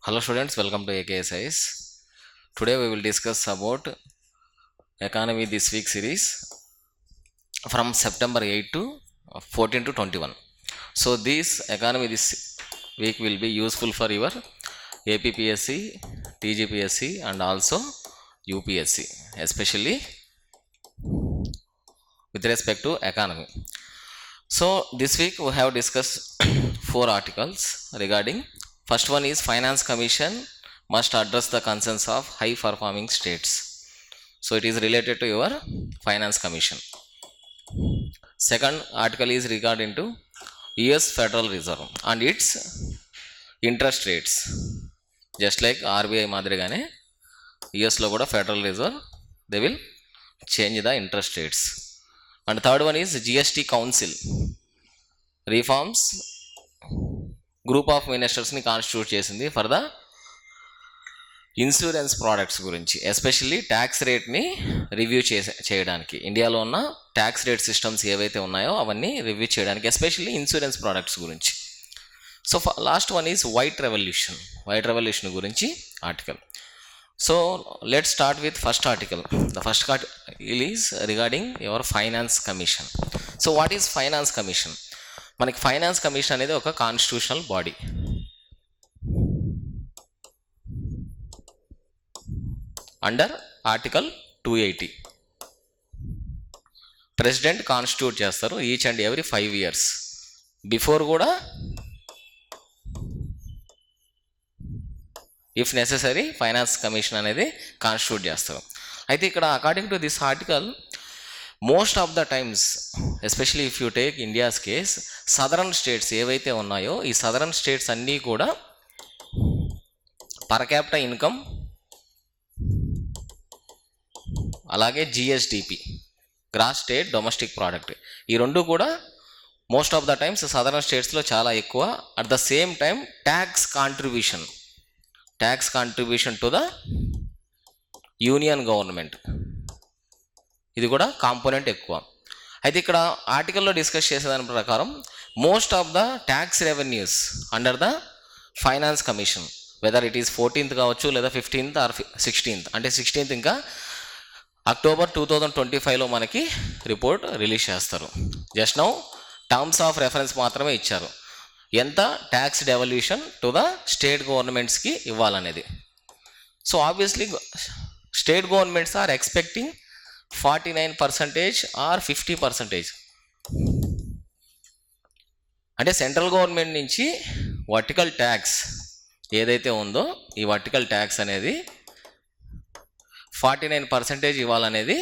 Hello students, welcome to AKSIS. Today we will discuss about economy this week series from September 8 to 14 to 21. So this economy this week will be useful for your APPSC, TGPSC and also UPSC, especially with respect to economy. So this week we have discussed 4 articles regarding. First one is Finance Commission must address the concerns of high performing states. So it is related to your Finance Commission. Second article is regarding to US Federal Reserve and its interest rates. Just like RBI మాదిరిగానే US లో కూడా Federal Reserve they will change the interest rates. And third one is GST Council reforms group of మినిస్టర్స్ని constitute చేసింది for the insurance products గురించి, especially tax రేట్ని review చేయడానికి. ఇండియాలో ఉన్న ట్యాక్స్ రేట్ సిస్టమ్స్ ఏవైతే ఉన్నాయో అవన్నీ రివ్యూ చేయడానికి, ఎస్పెషల్లీ ఇన్సూరెన్స్ ప్రోడక్ట్స్ గురించి. So last one is white revolution గురించి article. So let start with first article. The first article is regarding your finance commission. So what is finance commission? మనకి finance commission అనేది ఒక constitutional body. Under article 280 president constitute చేస్తారు each and every 5 years. Before కూడా if necessary finance commission అనేది constitute చేస్తారు. అయితే ఇక్కడ according to this article, most of the times especially if you take India's case, southern states ఏవైతే ఉన్నాయో ఈ southern states అన్నీ కూడా పర్ క్యాపిటల్ ఇన్కమ్ అలాగే GSDP gross state domestic product, ఈ రెండు కూడా most of the times southern స్టేట్స్లో చాలా ఎక్కువ. At the same time tax contribution to the union government, ఇది కూడా కాంపోనెంట్ ఎక్కువ. అయితే ఇక్కడ ఆర్టికల్లో డిస్కస్ చేసేదాని ప్రకారం most of the tax revenues under the finance commission, whether it is 14th కావచ్చు లేదా 15th ఆర్ 16th, అంటే 16th ఇంకా అక్టోబర్ 2025లో మనకి రిపోర్ట్ రిలీజ్ చేస్తారు. Just now terms of reference మాత్రమే ఇచ్చారు, ఎంత tax devolution to the state గవర్నమెంట్స్కి ఇవ్వాలనేది. So obviously state governments are expecting 49% or 50%. అంటే సెంట్రల్ గవర్నమెంట్ నుంచి వర్టికల్ ట్యాక్స్ ఏదైతే ఉందో ఈ వర్టికల్ ట్యాక్స్ అనేది 49% ఇవ్వాలనేది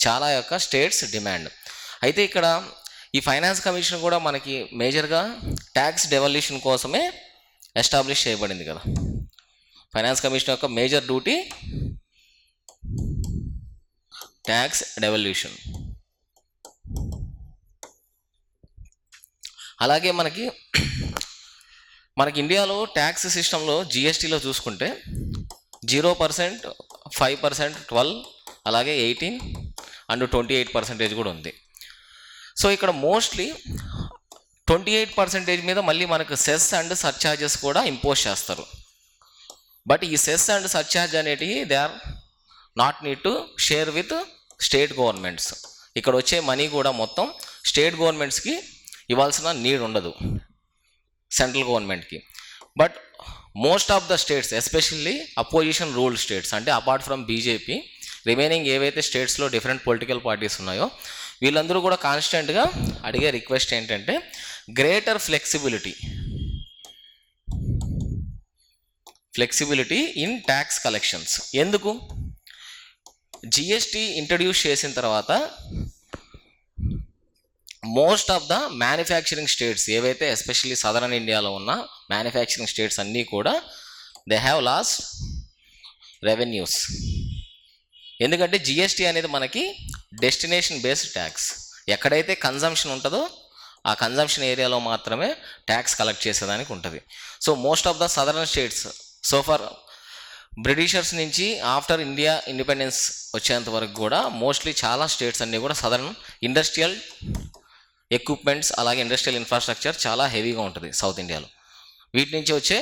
చాలా యొక్క స్టేట్స్ డిమాండ్. అయితే ఇక్కడ ఈ ఫైనాన్స్ కమిషన్ కూడా మనకి మేజర్గా ట్యాక్స్ డెవల్యూషన్ కోసమే ఎస్టాబ్లిష్ చేయబడింది కదా. ఫైనాన్స్ కమిషన్ యొక్క మేజర్ డ్యూటీ ట్యాక్స్ డెవల్యూషన్. అలాగే మనకి ఇండియాలో ట్యాక్స్ సిస్టంలో జిఎస్టీలో చూసుకుంటే 0%, 5%, 12, అలాగే 18 అండ్ 28% కూడా ఉంది. సో ఇక్కడ మోస్ట్లీ 28% మీద మళ్ళీ మనకు సెస్ అండ్ సర్చార్జెస్ కూడా ఇంపోజ్ చేస్తారు. బట్ ఈ సెస్ అండ్ సర్చార్జ్ అనేటివి they are not need to share with state governments. ఇక్కడ వచ్చే మనీ కూడా మొత్తం స్టేట్ గవర్నమెంట్స్కి ఇవ్వాల్సిన నీడ్ ఉండదు, సెంట్రల్ గవర్నమెంట్కి. But most of the states especially opposition ruled states, అంటే అపార్ట్ ఫ్రమ్ బీజేపీ రిమైనింగ్ ఏవైతే స్టేట్స్లో డిఫరెంట్ పొలిటికల్ పార్టీస్ ఉన్నాయో వీళ్ళందరూ కూడా కాన్స్టెంట్గా అడిగే రిక్వెస్ట్ ఏంటంటే greater flexibility in tax collections. ఎందుకు? జిఎస్టీ ఇంట్రడ్యూస్ చేసిన తర్వాత most of the manufacturing states ఏవైతే ఎస్పెషల్లీ సదరన్ ఇండియాలో ఉన్న మ్యానుఫ్యాక్చరింగ్ స్టేట్స్ అన్నీ కూడా దే హ్యావ్ లాస్ట్ రెవెన్యూస్. ఎందుకంటే జిఎస్టీ అనేది మనకి డెస్టినేషన్ బేస్డ్ ట్యాక్స్, ఎక్కడైతే కన్జంప్షన్ ఉంటుందో ఆ కన్జంప్షన్ ఏరియాలో మాత్రమే ట్యాక్స్ కలెక్ట్ చేసేదానికి ఉంటుంది. So most of the southern states so for Britishers నుంచి ఆఫ్టర్ ఇండియా ఇండిపెండెన్స్ వచ్చేంత వరకు కూడా మోస్ట్లీ చాలా స్టేట్స్ అన్నీ కూడా సదరన్ ఇండస్ట్రియల్ ఎక్విప్మెంట్స్ అలాగే ఇండస్ట్రియల్ ఇన్ఫ్రాస్ట్రక్చర్ చాలా హెవీగా ఉంటుంది సౌత్ ఇండియాలో. వీటి నుంచి వచ్చే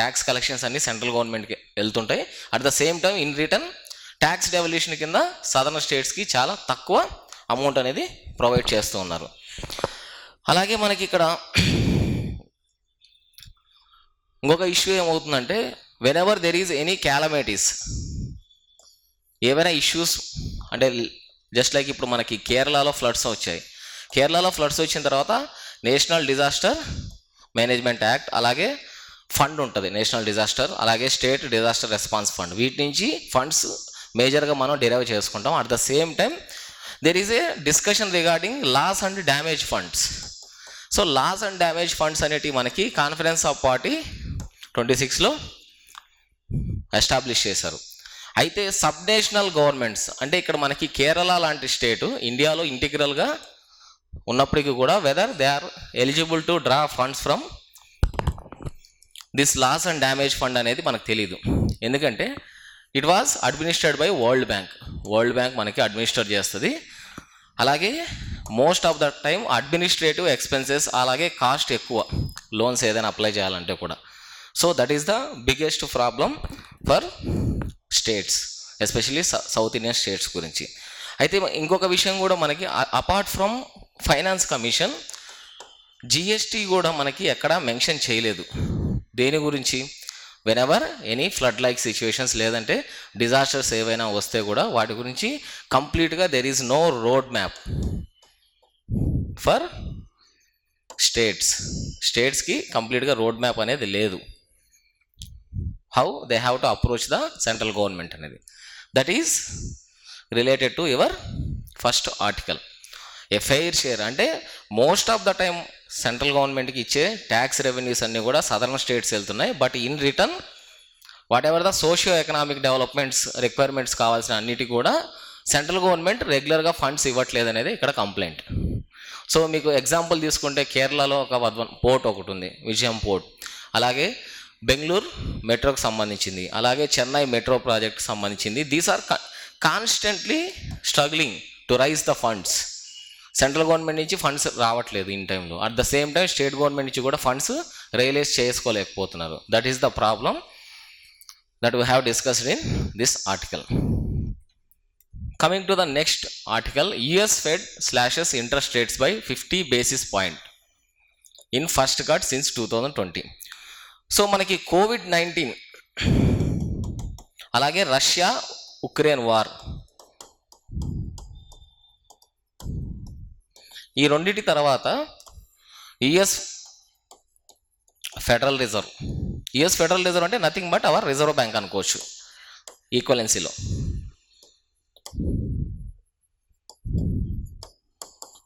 ట్యాక్స్ కలెక్షన్స్ అన్ని సెంట్రల్ గవర్నమెంట్కి వెళ్తుంటాయి. At the same time in return tax devolution కింద సదరన్ స్టేట్స్కి చాలా తక్కువ అమౌంట్ అనేది ప్రొవైడ్ చేస్తూ ఉన్నారు. అలాగే మనకి ఇక్కడ ఇంకొక ఇష్యూ ఏమవుతుందంటే, whenever there is any calamities, ఏవైనా ఇష్యూస్ అంటే జస్ట్ లైక్ ఇప్పుడు మనకి కేరళలో ఫ్లడ్స్ వచ్చాయి. కేరళలో ఫ్లడ్స్ వచ్చిన తర్వాత నేషనల్ డిజాస్టర్ మేనేజ్మెంట్ యాక్ట్, అలాగే ఫండ్ ఉంటుంది నేషనల్ డిజాస్టర్, అలాగే స్టేట్ డిజాస్టర్ రెస్పాన్స్ ఫండ్. వీటి నుంచి ఫండ్స్ మేజర్గా మనం డిరైవ్ చేసుకుంటాం. At the same time there is a discussion regarding loss and damage funds. So loss and damage funds అనేటివి మనకి కాన్ఫరెన్స్ ఆఫ్ పార్టీ 26లో ఎస్టాబ్లిష్ చేశారు. అయితే సబ్ నేషనల్ గవర్నమెంట్స్ అంటే ఇక్కడ మనకి కేరళ లాంటి స్టేటు ఇండియాలో ఇంటిగ్రల్గా ఉన్నప్పటికీ కూడా whether they are eligible to draw funds from this loss and damage fund అనేది మనకు తెలియదు. ఎందుకంటే it was administered by World Bank. World Bank మనకి అడ్మినిస్టర్ చేస్తుంది. అలాగే most of the time administrative expenses అలాగే కాస్ట్ ఎక్కువ లోన్స్ ఏదైనా అప్లై చేయాలంటే కూడా. So that is the biggest problem for states, especially South Indian states గురించి. అయితే ఇంకొక విషయం కూడా మనకి, apart from finance commission, GST కూడా మనకి ఎక్కడా మెన్షన్ చేయలేదు. దేని గురించి? Whenever any flood like situations లేదంటే డిజాస్టర్స్ ఏవైనా వస్తే కూడా వాటి గురించి కంప్లీట్గా there is no road map for స్టేట్స్కి కంప్లీట్గా రోడ్ మ్యాప్ అనేది లేదు. How they have to approach the central government అనేది. That is related to your first article. A fair share అంటే most of the time central గవర్నమెంట్కి ఇచ్చే tax revenues అన్నీ కూడా సదరన్ స్టేట్స్ వెళ్తున్నాయి. But in return what ever the socio economic developments requirements కావాల్సిన అన్నిటికీ కూడా సెంట్రల్ గవర్నమెంట్ రెగ్యులర్గా ఫండ్స్ ఇవ్వట్లేదు అనేది ఇక్కడ కంప్లైంట్. సో మీకు ఎగ్జాంపుల్ తీసుకుంటే కేరళలో ఒక పోర్ట్ ఒకటి ఉంది, విజయం పోర్ట్. అలాగే బెంగళూరు మెట్రోకి సంబంధించింది, అలాగే చెన్నై మెట్రో ప్రాజెక్ట్కి సంబంధించింది. These are constantly struggling to raise the funds. Central government నుంచి ఫండ్స్ రావట్లేదు ఇన్ టైంలో. At the same time state government నుంచి కూడా ఫండ్స్ రియలైజ్ చేసుకోలేకపోతున్నారు. That is the problem that we have discussed in this article. Coming to the next article, US Fed slashes interest rates by 50 basis point in first cut since 2020. So మనకి COVID-19 అలాగే Russia Ukraine war, ఈ రెండింటి తర్వాత US federal reserve అంటే nothing but our reserve bank అనుకోవచ్చు ఈక్వలెన్సీలో.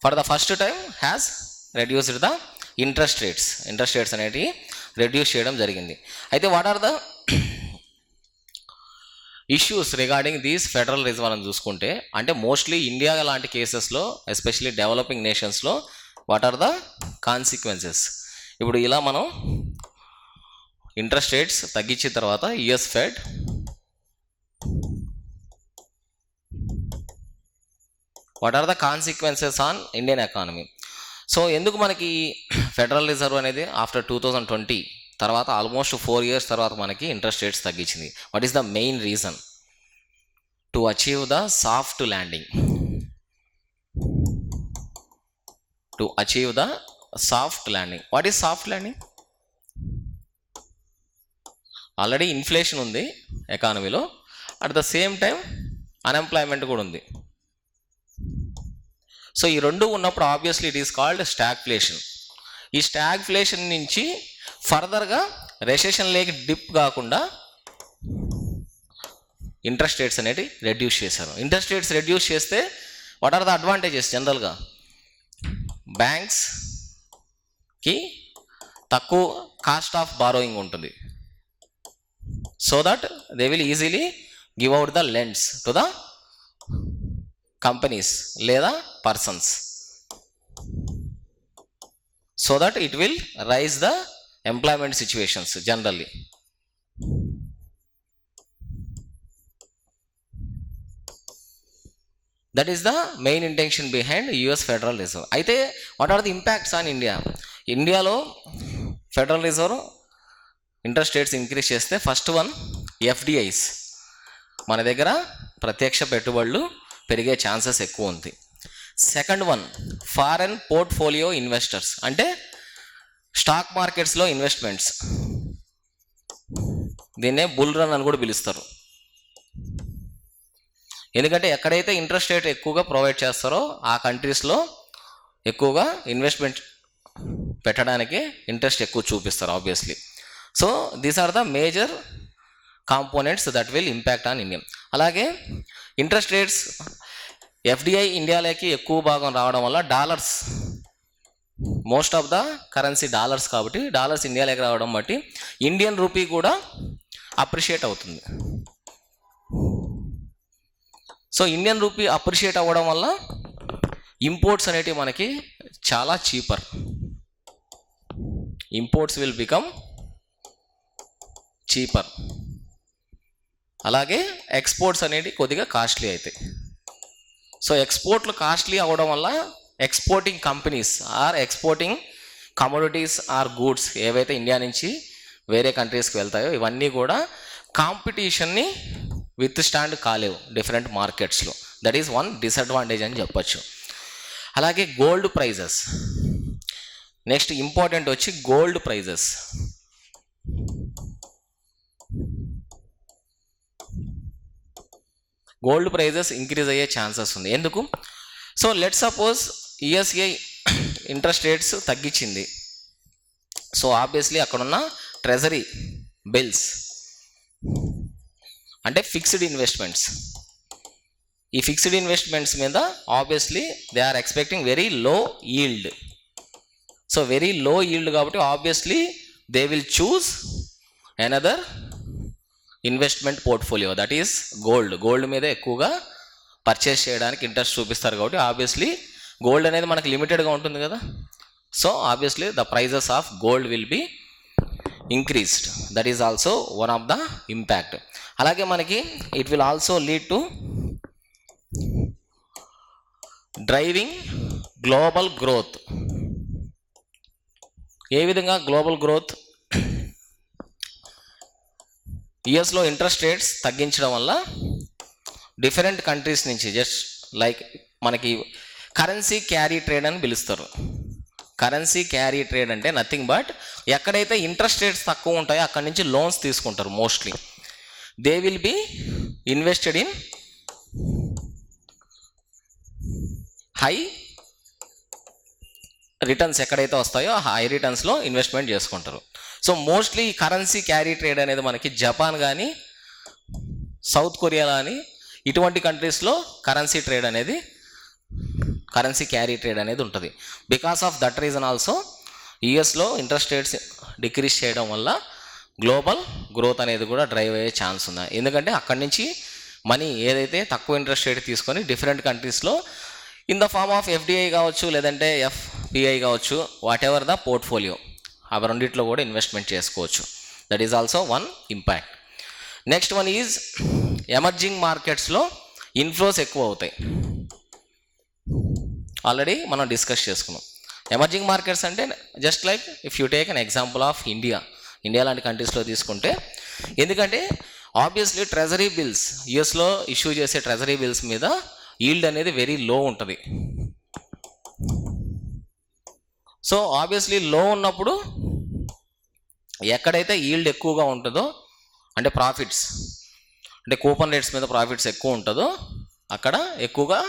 For the first time has reduced the interest rates అనేటివి reduce చేయడం జరిగింది. అయితే what are the issues regarding these federal reserve అని చూసుకుంటే, అంటే మోస్ట్లీ ఇండియా లాంటి కేసెస్లో ఎస్పెషలీ డెవలపింగ్ నేషన్స్లో వాట్ ఆర్ ద కాన్సిక్వెన్సెస్. ఇప్పుడు ఇలా మనం ఇంట్రెస్ట్ రేట్స్ తగ్గించిన తర్వాత US fed what are the consequences on Indian economy. So ఎందుకు మనకి ఫెడరల్ రిజర్వ్ అనేది ఆఫ్టర్ 2020 తర్వాత ఆల్మోస్ట్ 4 years తర్వాత మనకి ఇంట్రెస్ట్ రేట్స్ తగ్గించింది? What is the main reason? To achieve the soft landing. What is soft landing? Already inflation ఉంది ఎకానమీలో, at the same time unemployment కూడా ఉంది. సో ఈ రెండు ఉన్నప్పుడు obviously it is called stagflation. ఈ స్టాగ్ఫ్లేషన్ నుంచి ఫర్దర్గా రెసెషన్ లేక డిప్ కాకుండా ఇంట్రెస్ట్ రేట్స్ అనేవి రెడ్యూస్ చేశారు. ఇంట్రెస్ట్ రేట్స్ రెడ్యూస్ చేస్తే వాట్ ఆర్ ద అడ్వాంటేజెస్? జనరల్గా బ్యాంక్స్కి తక్కువ కాస్ట్ ఆఫ్ బారోయింగ్ ఉంటుంది, so that they will easily give out the lends to the companies లేదా persons, so that it will raise the employment situations generally. That is the main intention behind US federal reserve. అయితే what are the impacts on India? ఇండియాలో federal reserve interest rates increase చేస్తే first one FDIs, మన దగ్గర ప్రత్యక్ష పెట్టుబడులు పెరిగే chances ఎక్కువ ఉంది. Second one foreign portfolio investors, అంటే స్టాక్ మార్కెట్స్లో ఇన్వెస్ట్మెంట్స్, దీన్నే బుల్ రన్ అని కూడా పిలుస్తారు. ఎందుకంటే ఎక్కడైతే ఇంట్రెస్ట్ రేట్ ఎక్కువగా ప్రొవైడ్ చేస్తారో ఆ కంట్రీస్లో ఎక్కువగా ఇన్వెస్ట్మెంట్ పెట్టడానికి ఇంట్రెస్ట్ ఎక్కువ చూపిస్తారు obviously. So these are the major components that will impact on India. అలాగే ఇంట్రెస్ట్ రేట్స్ ఎఫ్డిఐ ఇండియాలోకి ఎక్కువ భాగం రావడం వల్ల dollars, most of the currency dollars కాబట్టి డాలర్స్ ఇండియాలోకి రావడం బట్టి ఇండియన్ రూపీ కూడా అప్రిషియేట్ అవుతుంది. సో ఇండియన్ రూపీ అప్రిషియేట్ అవ్వడం వల్ల ఇంపోర్ట్స్ అనేటివి మనకి చాలా cheaper, imports will become cheaper. అలాగే ఎక్స్పోర్ట్స్ అనేవి కొద్దిగా కాస్ట్లీ అవుతాయి. సో ఎక్స్పోర్ట్లు కాస్ట్లీ అవ్వడం వల్ల exporting companies are exporting commodities or goods ఏవైతే ఇండియా నుంచి వేరే కంట్రీస్కి వెళ్తాయో ఇవన్నీ కూడా కాంపిటీషన్ని విత్ స్టాండ్ కాలేవు డిఫరెంట్ మార్కెట్స్లో. దట్ ఈస్ వన్ డిసడ్వాంటేజ్ అని చెప్పచ్చు. అలాగే గోల్డ్ ప్రైజెస్, నెక్స్ట్ ఇంపార్టెంట్ వచ్చి gold prices. Gold prices increase అయ్యే ఛాన్సెస్ ఉంది. ఎందుకు? So let suppose USA interest rates తగ్గించింది. సో ఆబ్వియస్లీ అక్కడున్న ట్రెజరీ బిల్స్ అంటే ఫిక్స్డ్ ఇన్వెస్ట్మెంట్స్, ఈ ఫిక్స్డ్ ఇన్వెస్ట్మెంట్స్ మీద obviously they are expecting very low yield. So very low yield కాబట్టి obviously they will choose another investment portfolio that is gold. Gold మీద ఎక్కువగా purchase చేయడానికి interest చూపిస్తారు కాబట్టి ఆబ్వియస్లీ గోల్డ్ అనేది మనకు లిమిటెడ్గా ఉంటుంది కదా. So obviously the prices of gold will be increased. That is also one of the impact. అలాగే మనకి it will also lead to driving global growth. ఏ విధంగా గ్లోబల్ గ్రోత్? యుఎస్లో ఇంట్రెస్ట్ రేట్స్ తగ్గించడం వల్ల డిఫరెంట్ కంట్రీస్ నుంచి జస్ట్ లైక్ మనకి currency carry trade అని పిలుస్తారు. కరెన్సీ క్యారీ ట్రేడ్ అంటే నథింగ్ బట్ ఎక్కడైతే ఇంట్రెస్ట్ రేట్స్ తక్కువ ఉంటాయో అక్కడి నుంచి లోన్స్ తీసుకుంటారు. Mostly they will be invested in high returns, ఎక్కడైతే వస్తాయో ఆ హై రిటర్న్స్లో ఇన్వెస్ట్మెంట్ చేసుకుంటారు. So mostly currency carry trade అనేది మనకి జపాన్ కానీ సౌత్ కొరియా కానీ ఇటువంటి కంట్రీస్లో కరెన్సీ క్యారీ ట్రేడ్ అనేది ఉంటుంది. Because of that reason also యుఎస్లో ఇంట్రెస్ట్ రేట్స్ డిక్రీజ్ చేయడం వల్ల గ్లోబల్ గ్రోత్ అనేది కూడా డ్రైవ్ అయ్యే ఛాన్స్ ఉంది. ఎందుకంటే అక్కడి నుంచి మనీ ఏదైతే తక్కువ ఇంట్రెస్ట్ రేట్ తీసుకొని డిఫరెంట్ కంట్రీస్లో in the form of FDI కావచ్చు లేదంటే ఎఫ్పిఐ కావచ్చు, వాట్ ఎవర్ ద పోర్ట్ఫోలియో, అవి రెండిట్లో కూడా ఇన్వెస్ట్మెంట్ చేసుకోవచ్చు. That is also one impact. Next one is emerging మార్కెట్స్లో ఇన్ఫ్లోస్ ఎక్కువ అవుతాయి. ఆల్రెడీ మనం డిస్కస్ చేసుకున్నాం. ఎమర్జింగ్ మార్కెట్స్ అంటే just like if you take an example of India లాంటి కంట్రీస్లో తీసుకుంటే, ఎందుకంటే ఆబ్వియస్లీ ట్రెజరీ బిల్స్ యుఎస్లో ఇష్యూ చేసే ట్రెజరీ బిల్స్ మీద ఈల్డ్ అనేది వెరీ లో ఉంటుంది. సో ఆబ్వియస్లీ లో ఉన్నప్పుడు ఎక్కడైతే ఈల్డ్ ఎక్కువగా ఉంటుందో అంటే ప్రాఫిట్స్ అంటే కూపన్ రేట్స్ మీద ప్రాఫిట్స్ ఎక్కువ ఉంటుందో అక్కడ ఎక్కువగా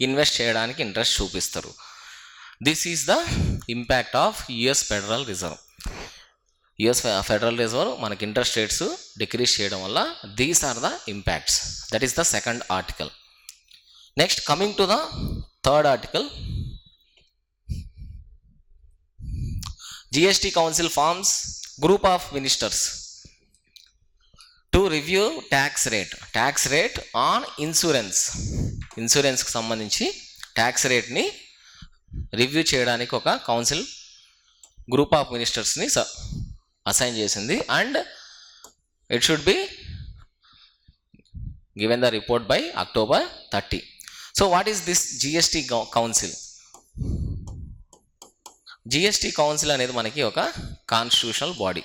ఇన్వెస్ట్ చేయడానికి ఇంట్రెస్ట్ చూపిస్తారు. This is the impact of US federal reserve. US federal reserve మనకి ఇంట్రెస్ట్ రేట్స్ డిక్రీజ్ చేయడం వల్ల these are the impacts. That is the second article. Next coming to the third article, GST council forms group of ministers to review tax rate on ఇన్సూరెన్స్కి సంబంధించి tax రేట్ని review చేయడానికి ఒక council group of మినిస్టర్స్ని assign చేసింది. And it should be given the report by October 30. So what is this GST council? GST council అనేది మనకి ఒక కాన్స్టిట్యూషనల్ బాడీ.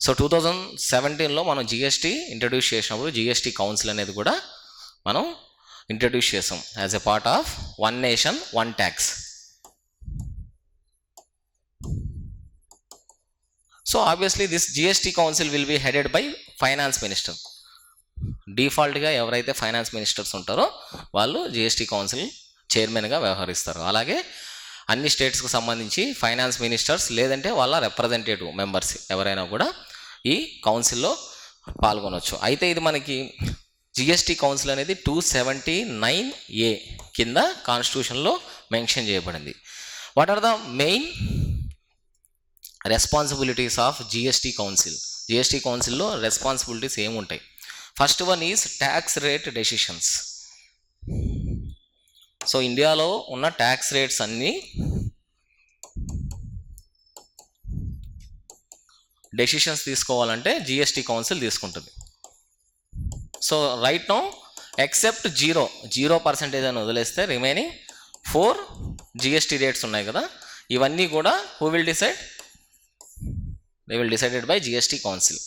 సో 2017లో మనం జిఎస్టీ ఇంట్రడ్యూస్ చేసినప్పుడు జిఎస్టీ కౌన్సిల్ అనేది కూడా మనం ఇంట్రడ్యూస్ చేసాం as a part of one nation one tax. So obviously this GST council will be headed by finance minister. డిఫాల్ట్గా ఎవరైతే ఫైనాన్స్ మినిస్టర్స్ ఉంటారో వాళ్ళు జిఎస్టీ కౌన్సిల్ చైర్మన్గా వ్యవహరిస్తారు. అలాగే అన్ని స్టేట్స్కి సంబంధించి ఫైనాన్స్ మినిస్టర్స్ లేదంటే వాళ్ళ రిప్రజెంటేటివ్ మెంబర్స్ ఎవరైనా కూడా ఈ కౌన్సిల్లో పాల్గొనవచ్చు. అయితే ఇది మనకి జిఎస్టీ కౌన్సిల్ అనేది 279A కింద కాన్స్టిట్యూషన్లో మెన్షన్ చేయబడింది. What are the main responsibilities of GST council? GST కౌన్సిల్లో రెస్పాన్సిబిలిటీస్ ఏముంటాయి? First one is tax rate decisions. So ఇండియాలో ఉన్న ట్యాక్స్ రేట్స్ అన్నీ డెసిషన్స్ తీసుకోవాలంటే జిఎస్టీ కౌన్సిల్ తీసుకుంటుంది. సో రైట్ నౌ ఎక్సెప్ట్ 0% అని వదిలేస్తే రిమైనింగ్ 4 జిఎస్టీ రేట్స్ ఉన్నాయి కదా, ఇవన్నీ కూడా who will decide? They will decided by GST council.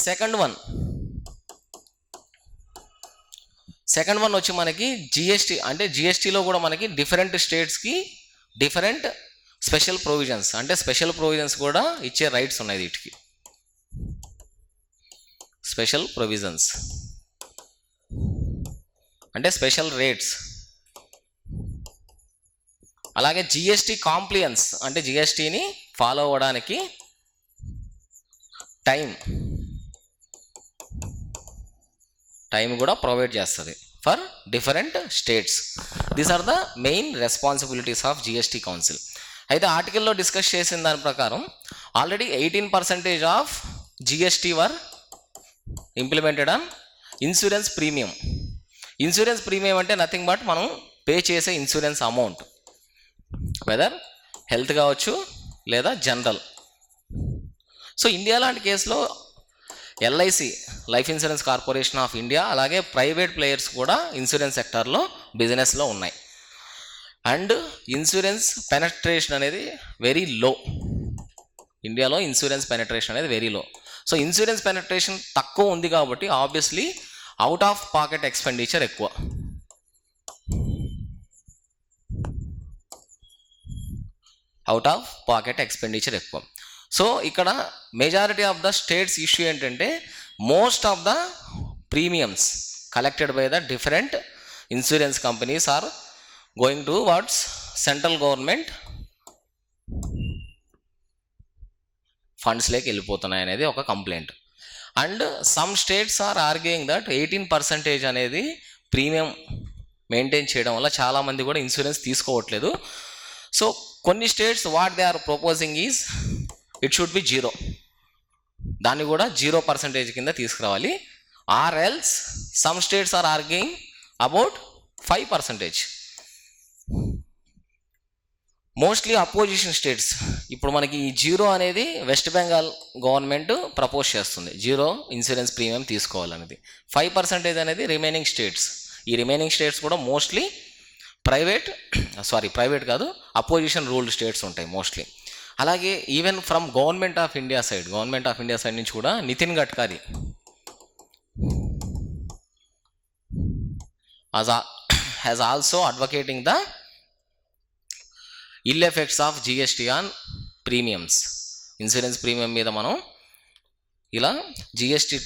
Second one వచ్చి మనకి జిఎస్టీ, అంటే జిఎస్టీలో కూడా మనకి డిఫరెంట్ స్టేట్స్కి డిఫరెంట్ స్పెషల్ ప్రొవిజన్స్, అంటే స్పెషల్ ప్రొవిజన్స్ కూడా ఇచ్చే రైట్స్ ఉన్నాయి వీటికి. స్పెషల్ ప్రొవిజన్స్ అంటే స్పెషల్ రేట్స్. అలాగే జిఎస్టీ కాంప్లియన్స్ అంటే జిఎస్టీని ఫాలో అవ్వడానికి టైం కూడా ప్రొవైడ్ చేస్తుంది for different states. These are the main responsibilities of GST council. అయితే ఆర్టికల్లో డిస్కస్ చేసిన దాని ప్రకారం already 18% of GST were implemented on insurance premium. Insurance premium అంటే నథింగ్ బట్ మనం పే చేసే ఇన్సూరెన్స్ అమౌంట్, వెదర్ హెల్త్ కావచ్చు లేదా జనరల్. సో ఇండియా లాంటి కేసులో LIC, life insurance corporation of India, అలాగే ప్రైవేట్ ప్లేయర్స్ కూడా ఇన్సూరెన్స్ సెక్టార్లో బిజినెస్లో ఉన్నాయి. అండ్ ఇన్సూరెన్స్ పెనట్రేషన్ అనేది వెరీ లో. ఇండియాలో ఇన్సూరెన్స్ పెనట్రేషన్ అనేది very low. So insurance penetration తక్కువ ఉంది కాబట్టి obviously out of pocket expenditure ఎక్కువ. సో ఇక్కడ majority of the states issue ఏంటంటే most of the premiums collected by the different insurance companies are going to what's central government ఫండ్స్లోకి వెళ్ళిపోతున్నాయి అనేది ఒక complaint. And some states are arguing that 18% అనేది premium maintain చేయడం వల్ల చాలామంది కూడా ఇన్సూరెన్స్ తీసుకోవట్లేదు. సో కొన్ని states what they are proposing is it should be 0, దాన్ని కూడా 0% కింద తీసుకురావాలి. Or else some states are arguing about 5%. Mostly opposition states. ఇప్పుడు మనకి ఈ 0 అనేది వెస్ట్ బెంగాల్ గవర్నమెంట్ ప్రపోజ్ చేస్తుంది, 0 ఇన్సూరెన్స్ ప్రీమియం తీసుకోవాలనేది. 5% అనేది రిమైనింగ్ స్టేట్స్. ఈ రిమైనింగ్ స్టేట్స్ కూడా మోస్ట్లీ ప్రైవేట్ కాదు, అపోజిషన్ రూల్డ్ స్టేట్స్ ఉంటాయి మోస్ట్లీ. అలాగే even from government of India side నుంచి కూడా Nitin Gadkari has also advocating the ill effects of GST on premiums. Insurance premium మీద మనం ఇలా జిఎస్టీ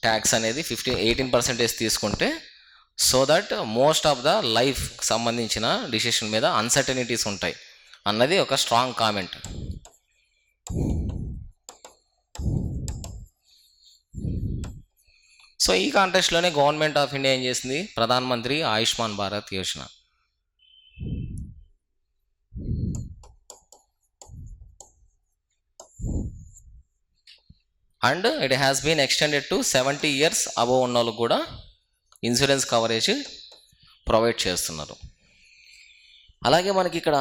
ట్యాక్స్ అనేది 18% తీసుకుంటే so that most of the life సంబంధించిన డిసిషన్ మీద అన్సర్టనిటీస్ ఉంటాయి అన్నది ఒక స్ట్రాంగ్ కామెంట్. సో ఈ కాంటెక్స్ట్లోనే గవర్నమెంట్ ఆఫ్ ఇండియా ఏం చేసింది? Pradhan Mantri Ayushman Bharat Yojana. And it has been extended to 70 years above ఉన్న వాళ్ళకు కూడా ఇన్సూరెన్స్ కవరేజ్ ప్రొవైడ్ చేస్తున్నారు. అలాగే మనకి ఇక్కడ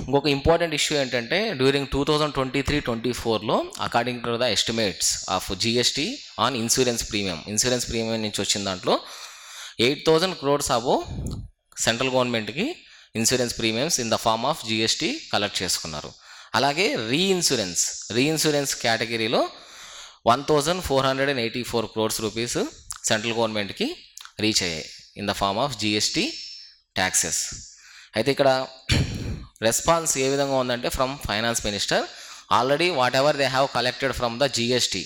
ఇంకొక ఇంపార్టెంట్ ఇష్యూ ఏంటంటే డ్యూరింగ్ 2023-24లో according to the estimates of GST on insurance premium నుంచి వచ్చిన దాంట్లో 8,000 crores అబోవ్ సెంట్రల్ గవర్నమెంట్కి insurance premiums in the form of GST collect చేసుకున్నారు. అలాగే రీఇన్సూరెన్స్ కేటగిరీలో 1484 crores రూపీస్ సెంట్రల్ గవర్నమెంట్కి రీచ్ అయ్యాయి in the form of GST taxes. అయితే ఇక్కడ రెస్పాన్స్ ఏ విధంగా ఉందంటే from finance minister, already whatever they have collected from the GST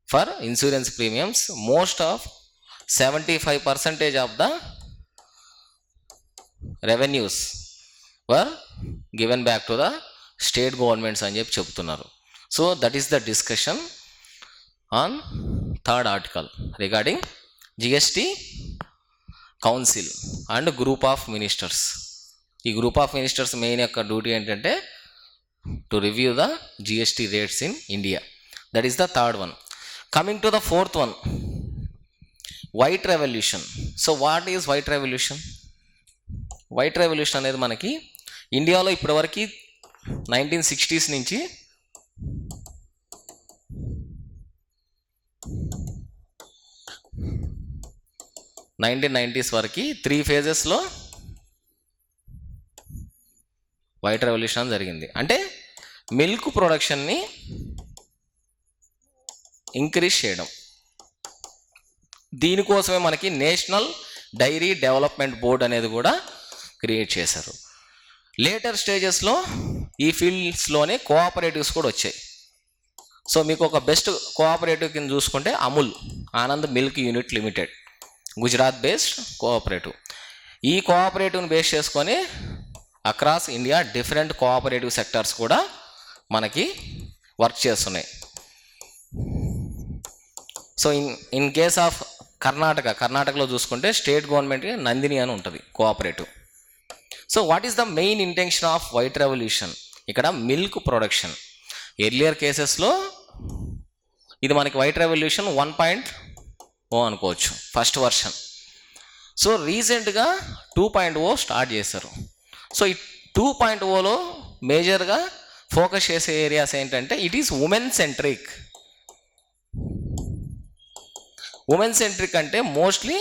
for insurance premiums, most of 75% of the revenues were given back to the state governments అని చెప్పి చెప్తున్నారు. So that is the discussion on third article regarding GST council and group of ministers. ఈ group of ministers main యొక్క duty ఏంటంటే to review the GST rates in India. That is the third one. Coming to the fourth one, white revolution. So what is white revolution? White revolution అనేది మనకి ఇండియాలో ఇప్పటివరకు 1960s నుంచి 1990s వరకు 3 phases white revolution జరిగింది. అంటే milk ప్రొడక్షన్ని increase చేయడం, దీనికోసమే మనకి నేషనల్ డైరీ డెవలప్మెంట్ బోర్డ్ అనేది కూడా క్రియేట్ చేశారు. లేటర్ స్టేజెస్లో ఈ ఫీల్డ్స్లోనే కోఆపరేటివ్స్ కూడా వచ్చాయి. సో మీకు ఒక బెస్ట్ కోఆపరేటివ్ కింద చూసుకుంటే Amul Anand milk unit limited, Gujarat based cooperative. ఈ కోఆపరేటివ్ని బేస్ చేసుకొని across India different cooperative sectors కూడా మనకి వర్క్ చేస్తున్నాయి. సో ఇన్ కేస్ ఆఫ్ కర్ణాటకలో చూసుకుంటే స్టేట్ గవర్నమెంట్కి నందిని అని ఉంటుంది cooperative. So what is the main intention of white revolution? ఇక్కడ మిల్క్ ప్రొడక్షన్. ఎర్లియర్ కేసెస్లో ఇది మనకి వైట్ రెవల్యూషన్ 1.0 అనుకోవచ్చు, ఫస్ట్ వర్షన్. సో రీసెంట్గా 2.0 స్టార్ట్ చేశారు. సో ఈ 2.0లో మేజర్గా ఫోకస్ చేసే ఏరియాస్ ఏంటంటే it is women centric. Women centric అంటే mostly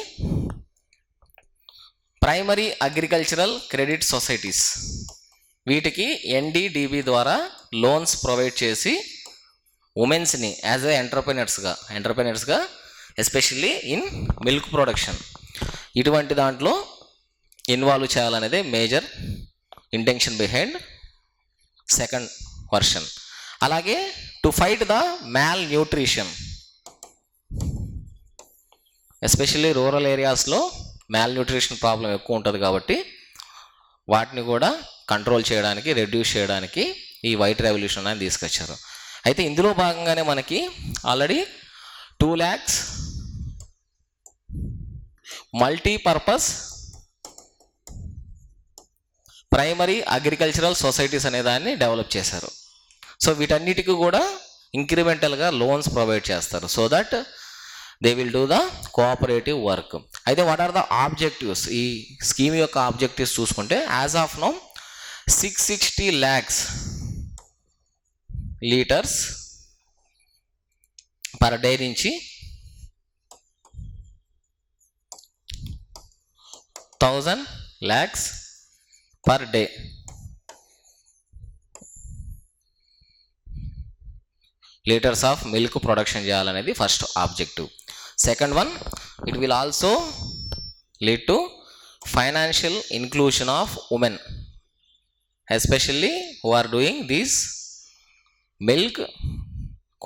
primary agricultural credit societies, వీటికి ఎన్డీడీబీ ద్వారా లోన్స్ ప్రొవైడ్ చేసి ఉమెన్స్ని యాజ్ ఏ ఎంటర్ప్రెనర్స్గా ఎస్పెషల్లీ ఇన్ మిల్క్ ప్రొడక్షన్ ఇటువంటి దాంట్లో ఇన్వాల్వ్ చేయాలనేది major intention behind second version. అలాగే to fight the malnutrition, especially rural ఏరియాస్లో మ్యాల్ న్యూట్రిషన్ ప్రాబ్లం ఎక్కువ ఉంటుంది కాబట్టి వాటిని కూడా కంట్రోల్ చేయడానికి, రెడ్యూస్ చేయడానికి ఈ వైట్ రెవల్యూషన్ అని తీసుకొచ్చారు. అయితే ఇందులో భాగంగానే మనకి already 2 lakhs multipurpose primary agricultural societies అనే దాన్ని డెవలప్ చేశారు. సో వీటన్నిటికీ కూడా ఇంక్రిమెంటల్గా లోన్స్ ప్రొవైడ్ చేస్తారు, so that they will do the cooperative work. అయితే వాట్ ఆర్ ద ఆబ్జెక్టివ్స్? ఈ స్కీమ్ యొక్క ఆబ్జెక్టివ్స్ చూసుకుంటే as of now 660 lakhs litres per day నుంచి 1000 lakhs per day litres of milk production చేయాలనేది first objective. Second one, it will also lead to financial inclusion of women, especially who are doing these milk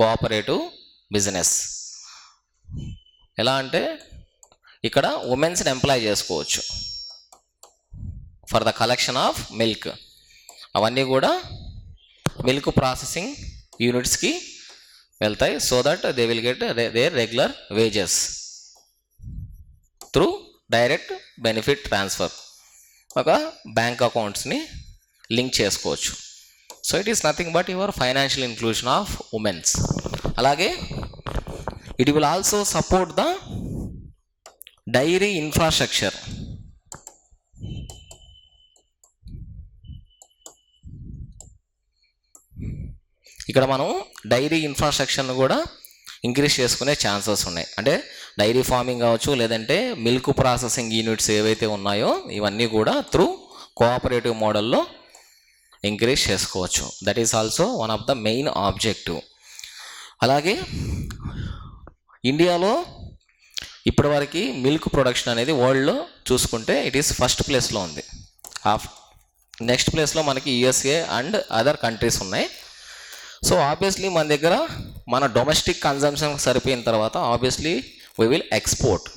cooperative business. ఎలా అంటే ఇక్కడ ఉమెన్స్ని employ చేసుకోవచ్చు for the collection of milk. అవన్నీ కూడా milk processing యూనిట్స్కి వెళ్తాయి, so that they will get their regular wages through direct benefit transfer. ఒక బ్యాంక్ అకౌంట్స్ని లింక్ చేసుకోవచ్చు. So it is nothing but your financial inclusion of womens. అలాగే it will also support the dairy infrastructure. ఇక్కడ మనం dairy ఇన్ఫ్రాస్ట్రక్చర్ను కూడా increase చేసుకునే chances ఉన్నాయి. అంటే డైరీ ఫార్మింగ్ కావచ్చు, లేదంటే మిల్క్ ప్రాసెసింగ్ యూనిట్స్ ఏవైతే ఉన్నాయో ఇవన్నీ కూడా త్రూ కోఆపరేటివ్ మోడల్లో ఇంక్రీజ్ చేసుకోవచ్చు. That is also one of the main objective. అలాగే ఇండియాలో ఇప్పటివరకు మిల్క్ ప్రొడక్షన్ అనేది వరల్డ్లో చూసుకుంటే ఇట్ ఈస్ ఫస్ట్ ప్లేస్లో ఉంది. నెక్స్ట్ ప్లేస్లో మనకి యుఎస్ఏ అండ్ అదర్ కంట్రీస్ ఉన్నాయి. సో ఆబ్వియస్లీ మన దగ్గర మన డొమెస్టిక్ కన్జంప్షన్ సరిపోయిన తర్వాత obviously we will export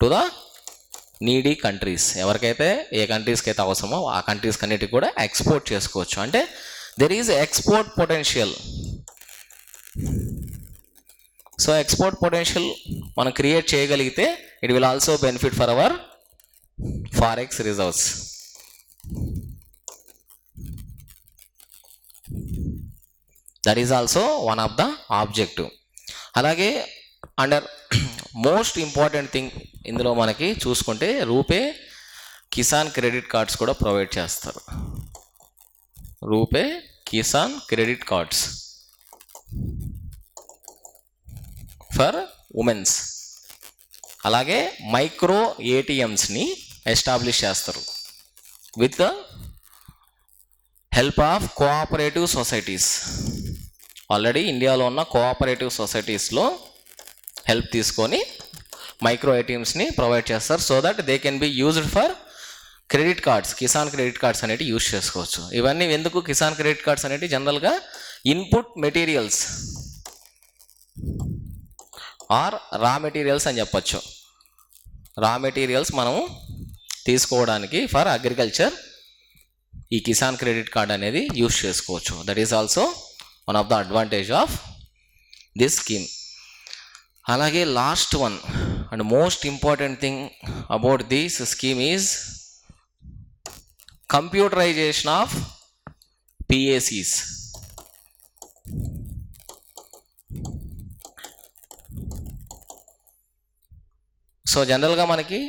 to the needy countries. ఎవరికైతే ఏ కంట్రీస్కి అయితే అవసరమో ఆ కంట్రీస్కి అన్నిటికి కూడా ఎక్స్పోర్ట్ చేసుకోవచ్చు. అంటే there is export potential. So export potential మనం క్రియేట్ చేయగలిగితే it will also benefit for hour forex reserves. That is also one of the objective. అలాగే అండర్ మోస్ట్ ఇంపార్టెంట్ థింగ్ ఇందులో మనకి చూసుకుంటే రూపే కిసాన్ క్రెడిట్ కార్డ్స్ కూడా ప్రొవైడ్ చేస్తారు. RuPay Kisan credit cards for women's. అలాగే micro ఏటీఎంస్ని establish చేస్తారు with the help of cooperative societies. Already ఇండియాలో ఉన్న కోఆపరేటివ్ సొసైటీస్లో హెల్ప్ తీసుకొని మైక్రో ఏటీఎంస్ని ప్రొవైడ్ చేస్తారు. So that they can be used for credit cards. Kisan credit cards అనేవి use చేసుకోవచ్చు. ఇవన్నీ ఎందుకు కిసాన్ క్రెడిట్ కార్డ్స్ అనేవి జనరల్గా input materials or raw materials అని చెప్పచ్చు. రా మెటీరియల్స్ మనము తీసుకోవడానికి ఫర్ అగ్రికల్చర్ ఈ కిసాన్ క్రెడిట్ కార్డ్ అనేది యూజ్ చేసుకోవచ్చు. That is also one of the advantage of this scheme. అలాగే last one and most important thing about this scheme is computerization of PACS. So జనరల్గా మనకి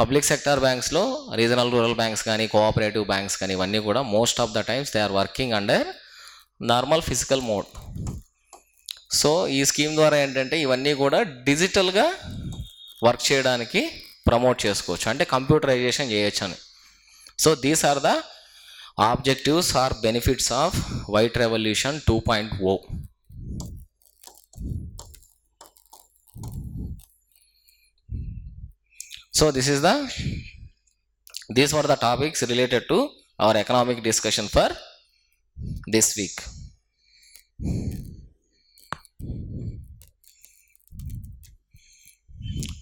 public sector బ్యాంక్స్లో regional rural banks కానీ cooperative banks కానీ ఇవన్నీ కూడా most of the times they are working under normal physical mode. So ఈ scheme ద్వారా ఏంటంటే ఇవన్నీ కూడా డిజిటల్గా వర్క్ చేయడానికి ప్రమోట్ చేసుకోవచ్చు, అంటే కంప్యూటరైజేషన్ చేయొచ్చు అని. So these are the objectives or benefits of white revolution 2.0. So these were the topics related to our economic discussion for this week.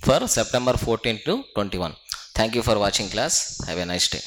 For September 14 to 21. Thank you for watching class. Have a nice day.